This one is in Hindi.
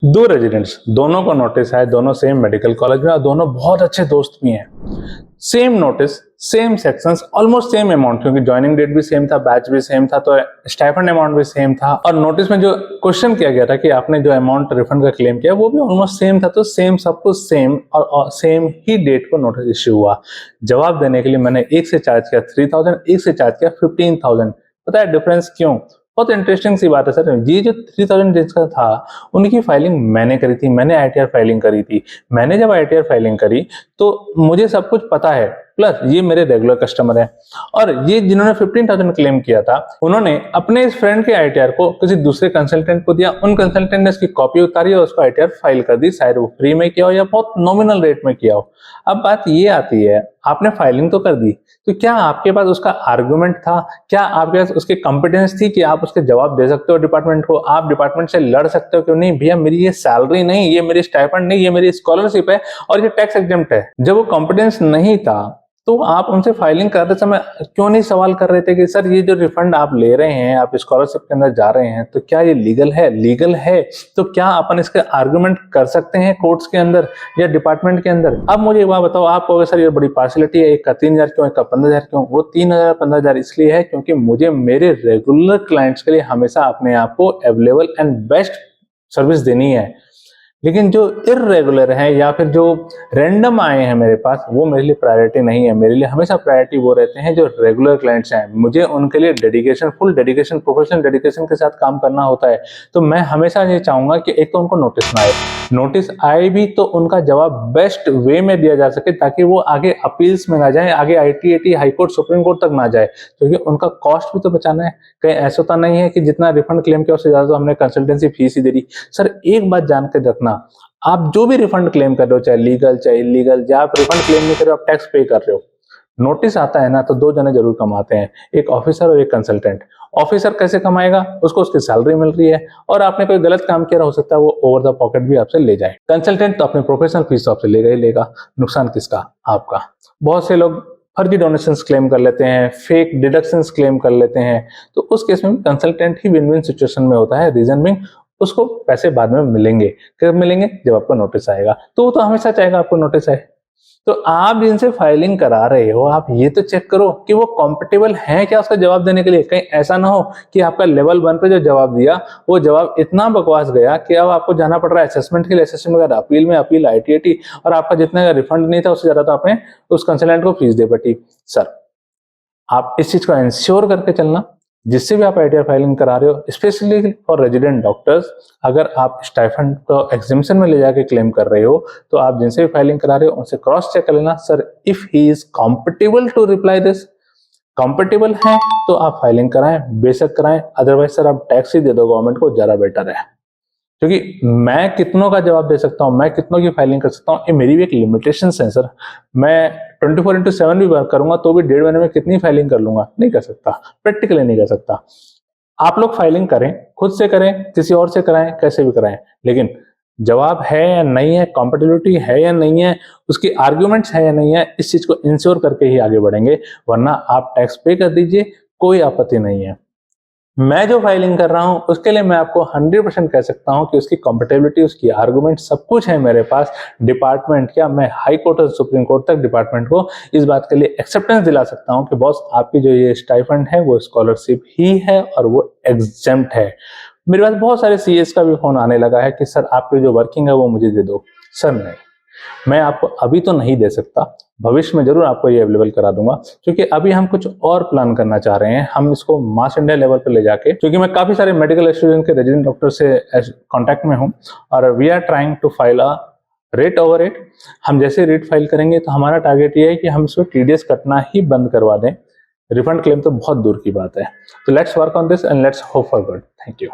दो रेजिडेंट्स, दोनों को नोटिस है, दोनों सेम मेडिकल कॉलेज में और दोनों बहुत अच्छे दोस्त भी हैं। Same notice, same sections, almost same amount, क्योंकि ज्वाइनिंग डेट भी सेम था, बैच भी सेम था, तो स्टाइपेंड अमाउंट भी सेम था। और नोटिस में जो क्वेश्चन किया गया था कि आपने जो अमाउंट रिफंड का क्लेम किया वो भी ऑलमोस्ट सेम था, तो सेम सब कुछ सेम और सेम ही डेट को नोटिस इश्यू हुआ। जवाब देने के लिए मैंने एक से चार्ज किया 3000, एक से चार्ज किया 15000। पता है डिफरेंस क्यों? बहुत इंटरेस्टिंग सी बात है सर। ये जो 3000 जिसका था उनकी फाइलिंग मैंने करी थी, मैंने आईटीआर फाइलिंग करी थी। मैंने जब आईटीआर फाइलिंग करी तो मुझे सब कुछ पता है, प्लस ये मेरे रेगुलर कस्टमर है। और ये जिन्होंने 15000 क्लेम किया था उन्होंने अपने इस फ्रेंड के आईटीआर को किसी दूसरे कंसल्टेंट को दिया, उन कंसल्टेंट ने उसकी कॉपी उतारी और उसको आईटीआर फाइल कर दी, शायद वो फ्री में किया हो या बहुत नॉमिनल रेट में किया हो। अब बात ये आती है, आपने फाइलिंग तो कर दी, तो क्या आपके पास उसका आर्गुमेंट था? क्या आपके पास उसकी कॉम्पिटेंस थी कि आप उसके जवाब दे सकते हो डिपार्टमेंट को? आप डिपार्टमेंट से लड़ सकते हो कि नहीं भैया मेरी ये सैलरी नहीं, ये मेरी स्टाइपेंड नहीं, ये मेरी स्कॉलरशिप है और ये टैक्स एग्जेम्प्ट है। जब वो कॉम्पिटेंस नहीं था तो आप उनसे फाइलिंग करते समय क्यों नहीं सवाल कर रहे थे कि सर ये जो रिफंड आप ले रहे हैं, आप स्कॉलरशिप के अंदर जा रहे हैं, तो क्या ये लीगल है? लीगल है तो क्या अपन इसके आर्गुमेंट कर सकते हैं कोर्ट्स के अंदर या डिपार्टमेंट के अंदर? अब मुझे एक बात बताओ, आप कहोगे सर ये बड़ी पार्शलिटी है, एक का 3000 क्यों, एक का 15000 क्यों? वो 3000 15000 इसलिए है क्योंकि मुझे मेरे रेगुलर क्लाइंट्स के लिए हमेशा अपने आप को अवेलेबल एंड बेस्ट सर्विस देनी है। लेकिन जो इर्रेगुलर है या फिर जो रैंडम आए हैं मेरे पास, वो मेरे लिए प्रायोरिटी नहीं है। मेरे लिए हमेशा प्रायोरिटी वो रहते हैं जो रेगुलर क्लाइंट्स हैं। मुझे उनके लिए dedication, full dedication, professional dedication के साथ काम करना होता है। तो मैं हमेशा ये चाहूंगा कि एक तो उनको नोटिस ना आए, नोटिस आए भी तो उनका जवाब बेस्ट वे में दिया जा सके, ताकि वो आगे अपील्स में ना जाए, आगे ITAT, high court, supreme court तक ना जाए, क्योंकि उनका कॉस्ट भी तो बचाना है। कहीं ऐसा तो नहीं है कि जितना रिफंड क्लेम किया उससे ज्यादा तो हमने कंसल्टेंसी फीस ही दे दी। सर एक बात जान के रखना, आप जो भी रिफंड क्लेम कर रहे हो, चाहे लीगल चाहे इलीगल, या आप रिफंड क्लेम नहीं कर रहे हो, आप टैक्स पे कर रहे हो, नोटिस आता है ना तो दो जने जरूर कमाते हैं, एक ऑफिसर और एक कंसल्टेंट। ऑफिसर कैसे कमाएगा? उसको उसकी सैलरी मिल रही है और आपने कोई गलत काम किया, हो सकता है वो ओवर द पॉकेट भी आपसे ले जाए। कंसल्टेंट तो अपनी प्रोफेशनल फीस तो आपसे लेगा ही लेगा, नुकसान किसका? आपका। बहुत से लोग फर्जी डोनेशंस क्लेम कर लेते हैं, फेक डिडक्शंस क्लेम कर लेते हैं, तो उस केस में कंसल्टेंट ही विन विन सिचुएशन में होता है। रीजन बिंग उसको पैसे बाद में मिलेंगे। कब मिलेंगे? जब आपको नोटिस आएगा। तो वो तो हमेशा चाहेगा आपको नोटिस आए। तो आप जिनसे फाइलिंग करा रहे हो, आप ये तो चेक करो कि वो कॉम्पिटेबल हैं क्या उसका जवाब देने के लिए। कहीं ऐसा ना हो कि आपका लेवल 1 पे जो जवाब दिया वो जवाब इतना बकवास गया कि अब आपको जाना पड़ रहा है असेसमेंट के लिए, असेसमेंट वगैरह, अपील में अपील, आईटीएटी, और आपका जितना रिफंड नहीं था उससे ज्यादा तो आपने उस कंसल्टेंट को फीस दे पड़ी। सर आप इस चीज को इंश्योर करके चलना, जिससे भी आप आईटीआर फाइलिंग करा रहे हो, स्पेशली फॉर रेजिडेंट डॉक्टर्स। अगर आप स्टाइफंड को एग्जेम्पशन में ले जाके क्लेम कर रहे हो तो आप जिनसे भी फाइलिंग करा रहे हो उनसे क्रॉस चेक कर लेना, sir if he is compatible to reply this. Compatible है तो आप फाइलिंग कराएं, बेशक कराएं, अदरवाइज सर आप टैक्स ही दे दो गवर्नमेंट को, ज्यादा बेटर है। क्योंकि मैं कितनों का जवाब दे सकता हूं, मैं कितनों की फाइलिंग कर सकता हूं, ये मेरी भी एक लिमिटेशन है सर। मैं 24/7 भी वर्क करूंगा तो भी 1.5 महीने में कितनी फाइलिंग कर लूंगा? नहीं कर सकता, प्रैक्टिकली नहीं कर सकता। आप लोग फाइलिंग करें, खुद से करें, किसी और से कराएं, कैसे भी कराएं, लेकिन जवाब है या नहीं है, कॉम्पिटिबिलिटी है या नहीं है, उसकी आर्ग्यूमेंट्स है या नहीं है, इस चीज को इंश्योर करके ही आगे बढ़ेंगे। वरना आप टैक्स पे कर दीजिए, कोई आपत्ति नहीं है। मैं जो फाइलिंग कर रहा हूं उसके लिए मैं आपको 100% कह सकता हूं कि उसकी कॉम्पिटेबिलिटी, उसकी आर्गुमेंट सब कुछ है मेरे पास। डिपार्टमेंट क्या, मैं हाई कोर्ट और सुप्रीम कोर्ट तक डिपार्टमेंट को इस बात के लिए एक्सेप्टेंस दिला सकता हूं कि बॉस आपकी जो ये स्टाइफंड है वो स्कॉलरशिप ही है और वो एग्जेम्प्ट है। मेरे पास बहुत सारे सीएस का भी फोन आने लगा है कि सर आपकी जो वर्किंग है वो मुझे दे दो। सर नहीं, मैं आपको अभी तो नहीं दे सकता, भविष्य में जरूर आपको ये अवेलेबल करा दूंगा, क्योंकि अभी हम कुछ और प्लान करना चाह रहे हैं। हम इसको मास इंडिया लेवल पर ले जाके, क्योंकि मैं काफी सारे मेडिकल स्टूडेंट के रेजिडेंट डॉक्टर से कांटेक्ट में हूं और we are trying to file a rate over rate. हम जैसे रेट फाइल करेंगे तो हमारा टारगेट ये है कि हम इसमें टीडीएस कटना ही बंद करवा दें। रिफंड क्लेम तो बहुत दूर की बात है। तो let's work on this and let's hope for good. Thank you.